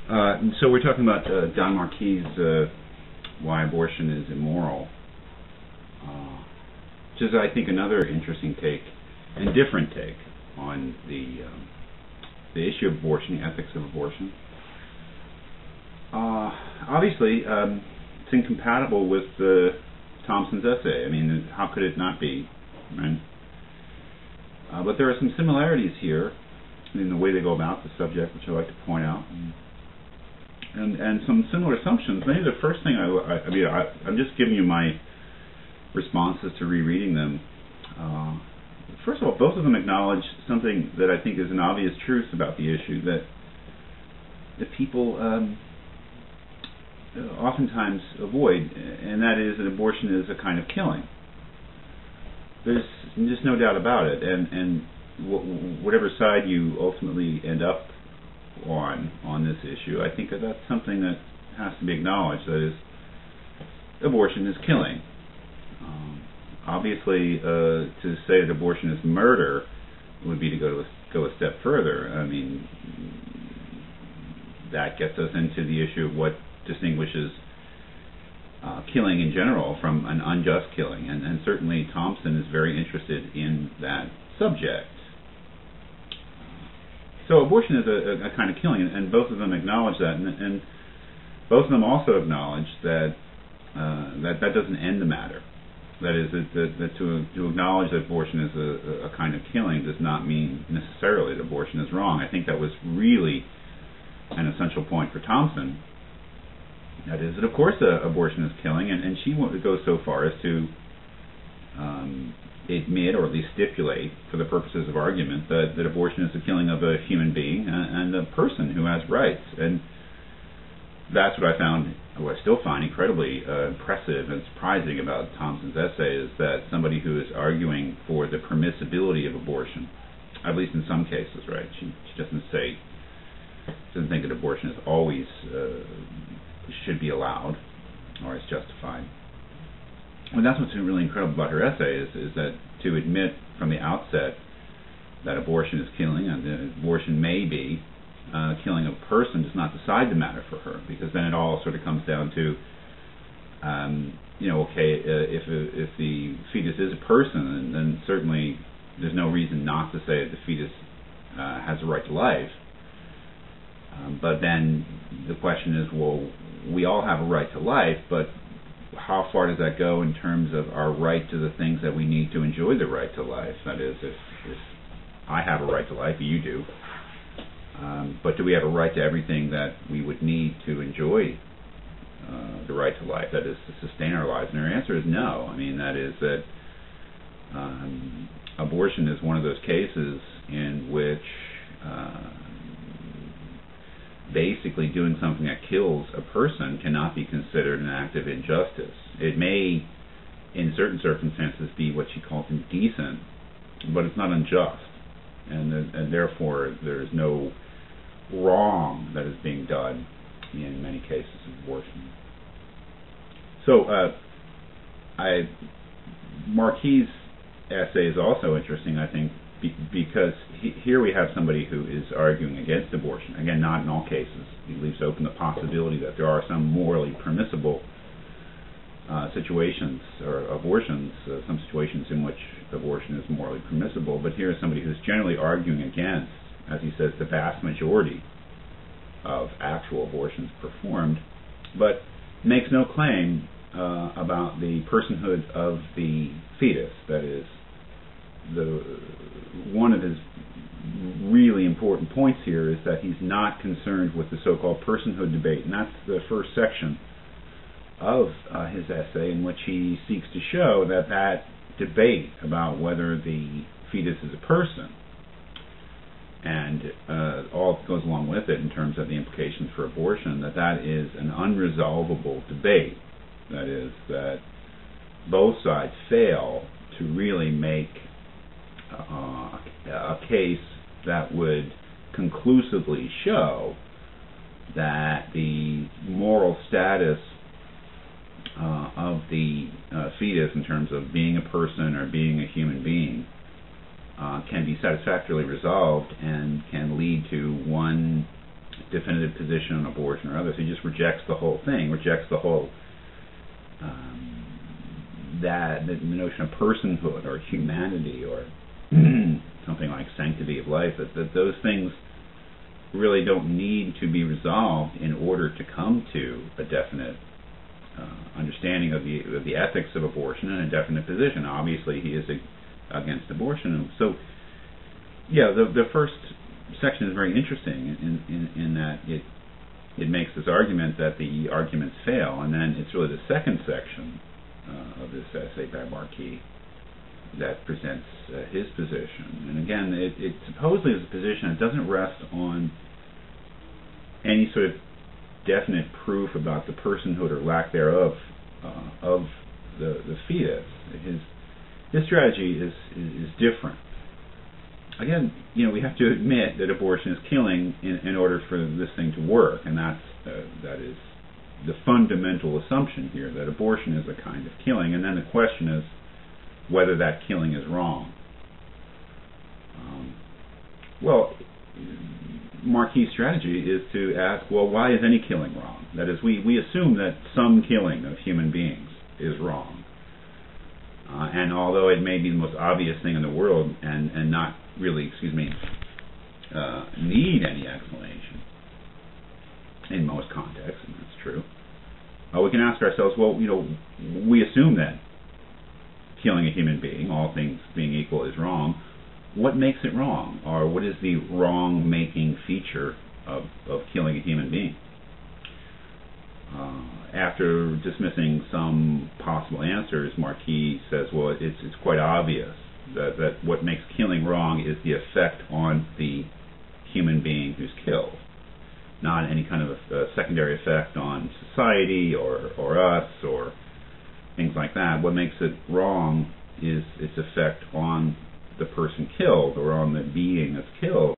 So we're talking about Don Marquis' Why Abortion Is Immoral, which is, I think, another interesting take and different take on the issue of abortion, the ethics of abortion. Obviously, it's incompatible with Thompson's essay. I mean, how could it not be, right? But there are some similarities here in the way they go about the subject, which I like to point out, and some similar assumptions. Maybe the first thing I'm just giving you my responses to rereading them. First of all, both of them acknowledge something that I think is an obvious truth about the issue, that people oftentimes avoid, and that is that abortion is a kind of killing. There's just no doubt about it, and whatever side you ultimately end up on this issue, I think that's something that has to be acknowledged. That is, abortion is killing. Obviously, to say that abortion is murder would be to go a step further. I mean, that gets us into the issue of what distinguishes killing in general from an unjust killing, and certainly Thompson is very interested in that subject. So abortion is a kind of killing, and both of them acknowledge that, and both of them also acknowledge that that doesn't end the matter. That is, that to acknowledge that abortion is a kind of killing does not mean necessarily that abortion is wrong. I think that was really an essential point for Thompson. That is, that of course abortion is killing, and she goes so far as to admit, or at least stipulate, for the purposes of argument, that abortion is the killing of a human being and a person who has rights. And that's what I found, what I still find incredibly impressive and surprising about Thompson's essay, is that somebody who is arguing for the permissibility of abortion, at least in some cases, right? She doesn't think that abortion is always should be allowed or is justified. And that's what's really incredible about her essay, is that to admit from the outset that abortion is killing, and that abortion may be killing a person, does not decide the matter for her, because then it all sort of comes down to, if the fetus is a person, then certainly there's no reason not to say that the fetus has a right to life. But then the question is, well, we all have a right to life, but how far does that go in terms of our right to the things that we need to enjoy the right to life? That is, if I have a right to life, you do. But do we have a right to everything that we would need to enjoy the right to life, that is, to sustain our lives? And her answer is no. I mean, that is that abortion is one of those cases in which basically doing something that kills a person cannot be considered an act of injustice. It may, in certain circumstances, be what she calls indecent, but it's not unjust, and therefore there is no wrong that is being done in many cases of abortion. So Marquis' essay is also interesting, I think, because here we have somebody who is arguing against abortion. Again, not in all cases. He leaves open the possibility that there are some morally permissible situations, or abortions, some situations in which abortion is morally permissible. But here is somebody who's generally arguing against, as he says, the vast majority of actual abortions performed, but makes no claim about the personhood of the fetus. That is, one of his really important points here is that he's not concerned with the so-called personhood debate, and that's the first section of his essay, in which he seeks to show that debate about whether the fetus is a person, and all that goes along with it in terms of the implications for abortion, that is an unresolvable debate. That is, that both sides fail to really make a case that would conclusively show that the moral status of the fetus in terms of being a person or being a human being can be satisfactorily resolved and can lead to one definitive position on abortion or others. He just rejects the whole thing, rejects the whole the notion of personhood or humanity or something like sanctity of life. That those things really don't need to be resolved in order to come to a definite understanding of the ethics of abortion and a definite position. Obviously, he is against abortion. So, yeah, the first section is very interesting in that it makes this argument that the arguments fail, and then it's really the second section of this essay by Marquis that presents his position. And again, it supposedly is a position that doesn't rest on any sort of definite proof about the personhood or lack thereof of the fetus. His strategy is different. Again, we have to admit that abortion is killing in order for this thing to work, and that is the fundamental assumption here, that abortion is a kind of killing, and then the question is whether that killing is wrong. Well, Marquis' strategy is to ask, well, why is any killing wrong? That is, we assume that some killing of human beings is wrong. And although it may be the most obvious thing in the world and not really, need any explanation in most contexts, and that's true, we can ask ourselves, well, we assume that killing a human being, all things being equal, is wrong. What makes it wrong? Or what is the wrong-making feature of killing a human being? After dismissing some possible answers, Marquis says, well, it's quite obvious that what makes killing wrong is the effect on the human being who's killed, not any kind of a secondary effect on society or us or things like that. What makes it wrong is its effect on the person killed or on the being that's killed.